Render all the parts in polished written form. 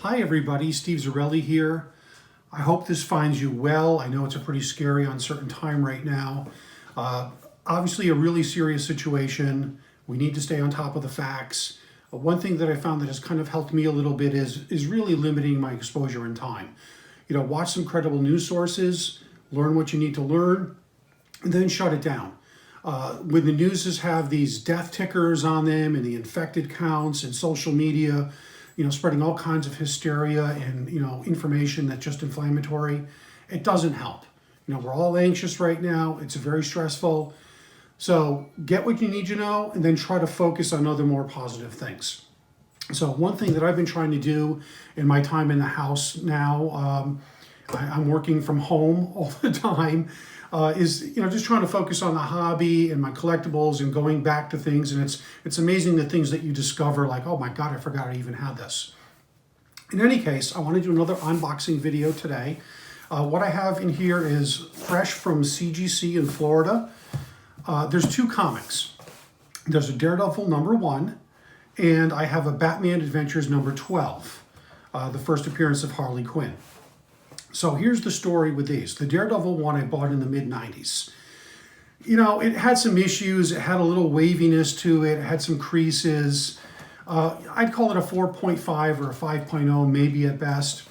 Hi everybody, Steve Zarelli here. I hope this finds you well. I know it's a pretty scary, uncertain time right now. Obviously a really serious situation. We need to stay on top of the facts. One thing that I found that has kind of helped me a little bit is really limiting my exposure in time. You know, watch some credible news sources, learn what you need to learn, and then shut it down. When the newses have these death tickers on them and the infected counts and social media, you know, spreading all kinds of hysteria and, you know, information that's just inflammatory, it doesn't help. You know, we're all anxious right now. It's very stressful. So get what you need to know and then try to focus on other more positive things. So one thing that I've been trying to do in my time in the house now, I'm working from home all the time, is, you know, just trying to focus on the hobby and my collectibles and going back to things. And it's amazing the things that you discover, like, oh my God, I forgot I even had this. In any case, I want to do another unboxing video today. What I have in here is fresh from CGC in Florida. There's two comics. There's a Daredevil #1, and I have a Batman Adventures #12, the first appearance of Harley Quinn. So here's the story with these. The Daredevil one I bought in the mid-90s. You know, it had some issues. It had a little waviness to it. It had some creases. I'd call it a 4.5 or a 5.0 maybe at best.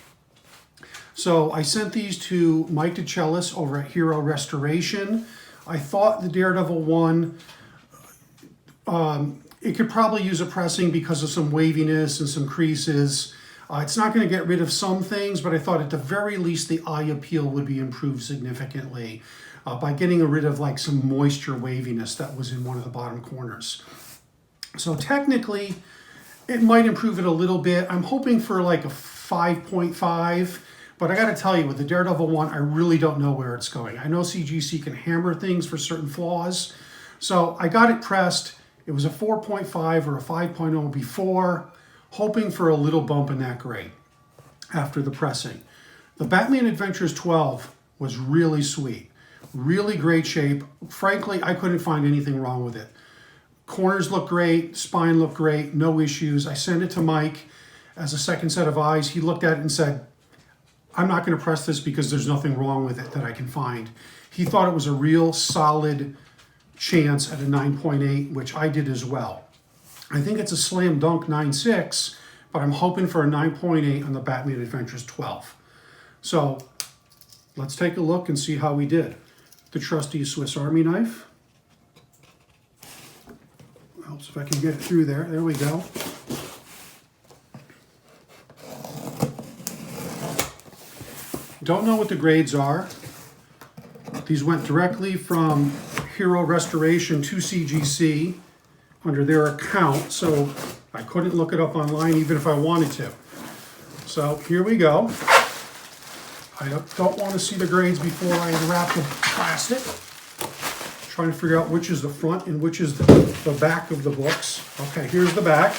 So I sent these to Mike DeCellis over at Hero Restoration. I thought the Daredevil one, it could probably use a pressing because of some waviness and some creases. It's not going to get rid of some things, but I thought at the very least the eye appeal would be improved significantly by getting rid of like some moisture waviness that was in one of the bottom corners. So technically, it might improve it a little bit. I'm hoping for like a 5.5, but I got to tell you, with the Daredevil one, I really don't know where it's going. I know CGC can hammer things for certain flaws, so I got it pressed. It was a 4.5 or a 5.0 before, hoping for a little bump in that grade after the pressing. The Batman Adventures 12 was really sweet, really great shape. Frankly, I couldn't find anything wrong with it. Corners look great, spine looked great, no issues. I sent it to Mike as a second set of eyes. He looked at it and said, I'm not going to press this because there's nothing wrong with it that I can find. He thought it was a real solid chance at a 9.8, which I did as well. I think it's a slam dunk 9.6, but I'm hoping for a 9.8 on the Batman Adventures 12. So let's take a look and see how we did. The trusty Swiss Army knife. Helps if I can get it through there. There we go. Don't know what the grades are. These went directly from Hero Restoration to CGC under their account, so I couldn't look it up online even if I wanted to. So here we go. I don't want to see the grades before I unwrap the plastic. Trying to figure out which is the front and which is the back of the books. Okay, here's the back.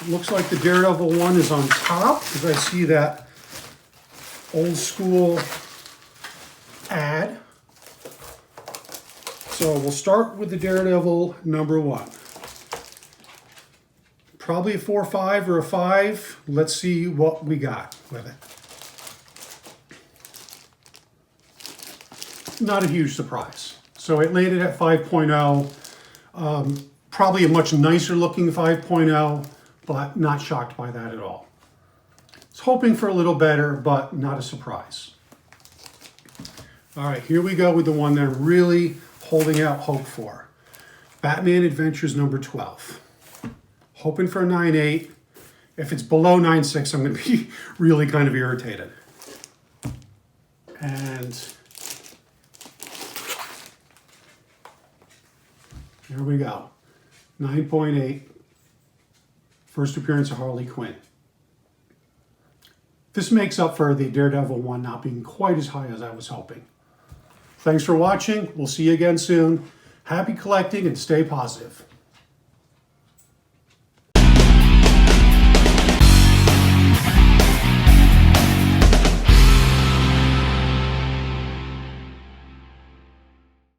It looks like the Daredevil one is on top, because I see that old school ad. So we'll start with the Daredevil #1. Probably a 4.5 or a 5. Let's see what we got with it. Not a huge surprise. So it landed at 5.0. Probably a much nicer looking 5.0, but not shocked by that at all. I was hoping for a little better, but not a surprise. All right, here we go with the one that I'm really holding out hope for. Batman Adventures #12. Hoping for a 9.8. If it's below 9.6, I'm going to be really kind of irritated. And here we go. 9.8. First appearance of Harley Quinn. This makes up for the Daredevil one not being quite as high as I was hoping. Thanks for watching. We'll see you again soon. Happy collecting and stay positive.